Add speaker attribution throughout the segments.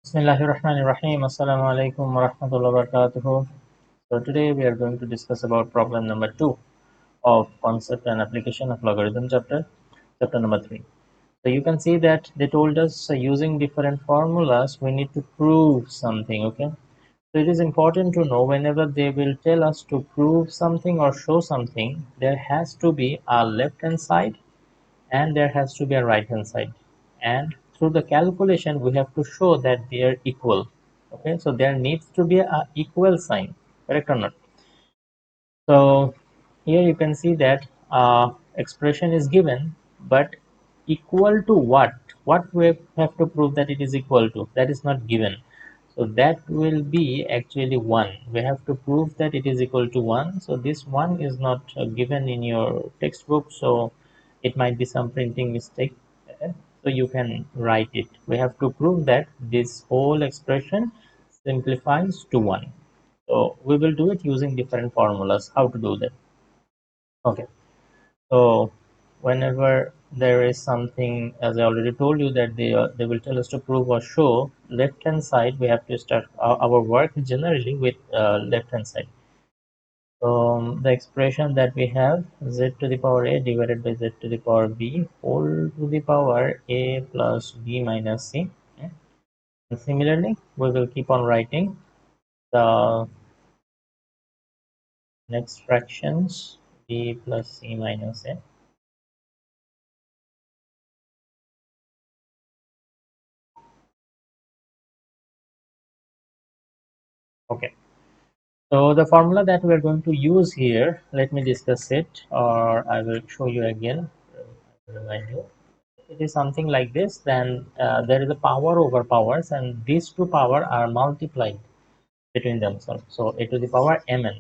Speaker 1: Bismillahirrahmanirrahim. Assalamu alaikum wa rahmatullahi wa barakatuh. So today we are going to discuss about problem number 2 of concept and application of logarithm chapter number 3. So you can see that they told us using different formulas we need to prove something, okay? So it is important to know whenever they will tell us to prove something or show something, there has to be a left hand side and there has to be a right hand side, and through the calculation we have to show that they are equal. Okay, so there needs to be a equal sign, correct or not? So here you can see that expression is given, but equal to what we have to prove that it is equal to, that is not given. So that will be actually 1. We have to prove that it is equal to 1. So this 1 is not given in your textbook, so it might be some printing mistake. uh, So you can write it. We have to prove that this whole expression simplifies to 1. So we will do it using different formulas. How to do that? Okay. So whenever there is something, as I already told you, that they will tell us to prove or show left hand side, we have to start our work generally with left hand side. So the expression that we have, z to the power a divided by z to the power b whole to the power a plus b minus c. Okay? And similarly, we will keep on writing the next fractions, b plus c minus a. Okay. So the formula that we are going to use here, let me discuss it, or I will show you again. Remind you. It is something like this. Then there is a power over powers, and these two power are multiplied between themselves. So a to the power mn,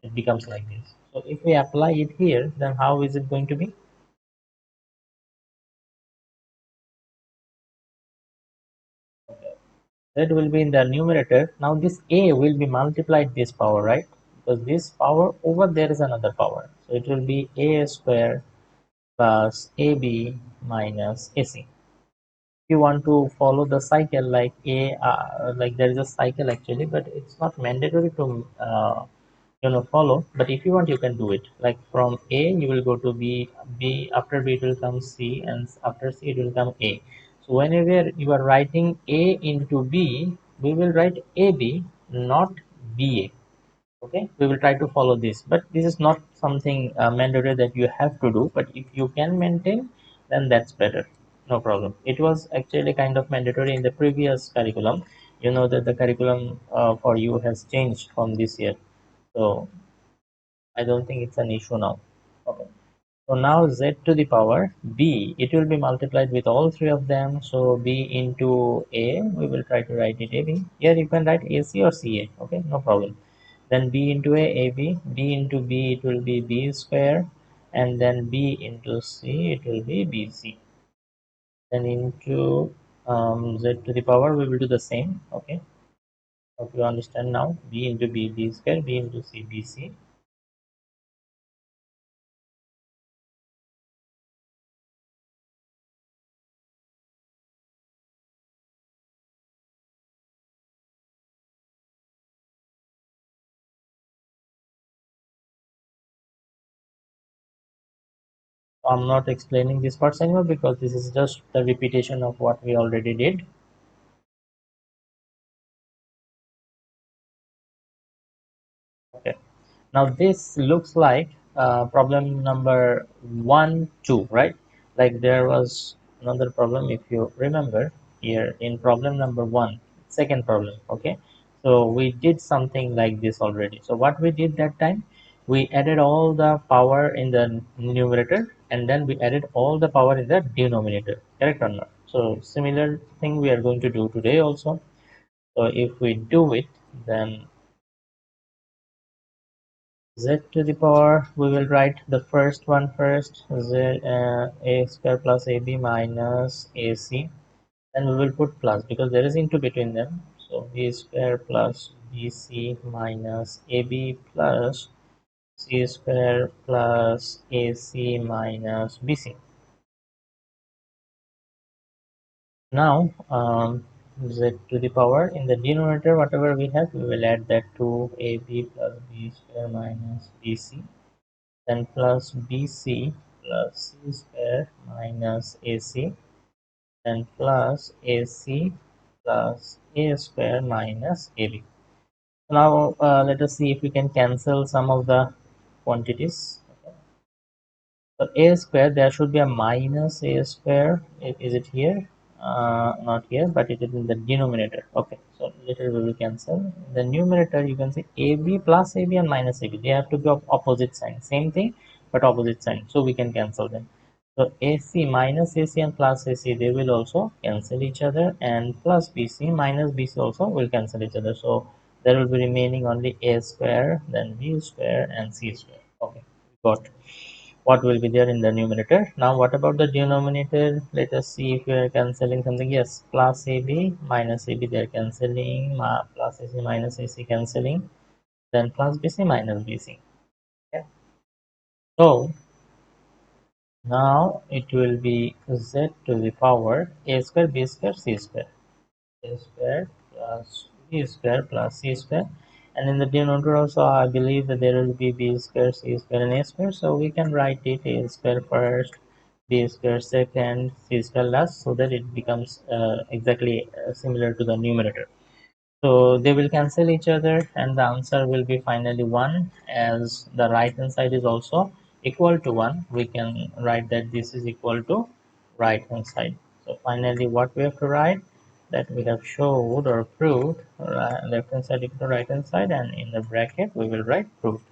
Speaker 1: it becomes like this. So if we apply it here, then how is it going to be? That will be in the numerator. Now this a will be multiplied this power, right? Because this power over there is another power. So it will be a square plus AB minus AC. If you want to follow the cycle like like there is a cycle actually, but it's not mandatory to follow. But if you want, you can do it. Like from A, you will go to B. B after B it will come C, and after C it will come A. So whenever you are writing A into B, we will write AB, not BA. Okay, we will try to follow this, but this is not something mandatory that you have to do, but if you can maintain, then that's better. No problem. It was actually kind of mandatory in the previous curriculum. You know that the curriculum for you has changed from this year, so I don't think it's an issue now. Okay, so now z to the power b, it will be multiplied with all three of them. So b into a, we will try to write it ab. Here you can write ac or ca. Okay, no problem. Then b into a ab, b into b it will be b square, and then b into c it will be bc. Then into z to the power we will do the same. Okay, hope you understand now. B into b, b square, b into c, bc. I'm not explaining this parts anymore because this is just the repetition of what we already did. Okay. Now this looks like problem number 1, 2, right? Like there was another problem, if you remember, here in problem number 1, second problem. Okay. So we did something like this already. So what we did that time, we added all the power in the numerator, and then we added all the power in the denominator. Correct or not? So similar thing we are going to do today also. So if we do it, then z to the power, we will write the first one first, a square plus ab minus ac, and we will put plus because there is into between them. So b square plus bc minus ab plus c square plus ac minus bc. Now z to the power. In the denominator, whatever we have, we will add that to ab plus b square minus bc, then plus bc plus c square minus ac, then plus ac plus a square minus ab. Now let us see if we can cancel some of the quantities. So a square, there should be a minus a square. Is it here? Not here, but it is in the denominator. Okay, so later we will cancel. In the numerator, you can say ab plus ab and minus ab. They have to be of opposite sign. Same thing, but opposite sign. So we can cancel them. So AC minus AC and plus AC, they will also cancel each other, and plus BC minus BC also will cancel each other. So there will be remaining only A square, then B square, and C square. Okay, got what will be there in the numerator. Now what about the denominator? Let us see if we are cancelling something. Yes, plus AB minus AB, they are cancelling, plus AC minus AC cancelling, then plus BC minus BC. Okay. So now it will be z to the power a square b square c square, a square plus b square plus c square, and in the denominator also I believe that there will be b square, c square, and a square. So we can write it a square first, b square second, c square last, so that it becomes exactly similar to the numerator. So they will cancel each other, and the answer will be finally 1. As the right hand side is also equal to 1, we can write that this is equal to right hand side. So finally what we have to write, that we have showed or proved left hand side equal to right hand side, and in the bracket we will write proved.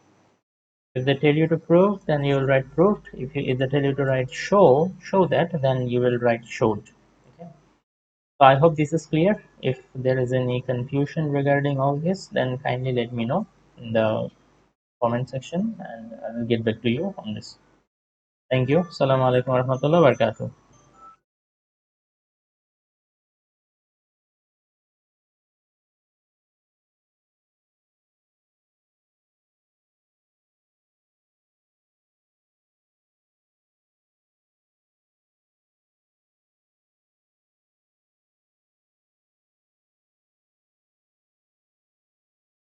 Speaker 1: If they tell you to prove, then you will write proved. If they tell you to write show that, then you will write showed. Okay. So I hope this is clear. If there is any confusion regarding all this, then kindly let me know in the comment section, and I will get back to you on this. Thank you. Assalamu alaikum warahmatullahi wabarakatuh.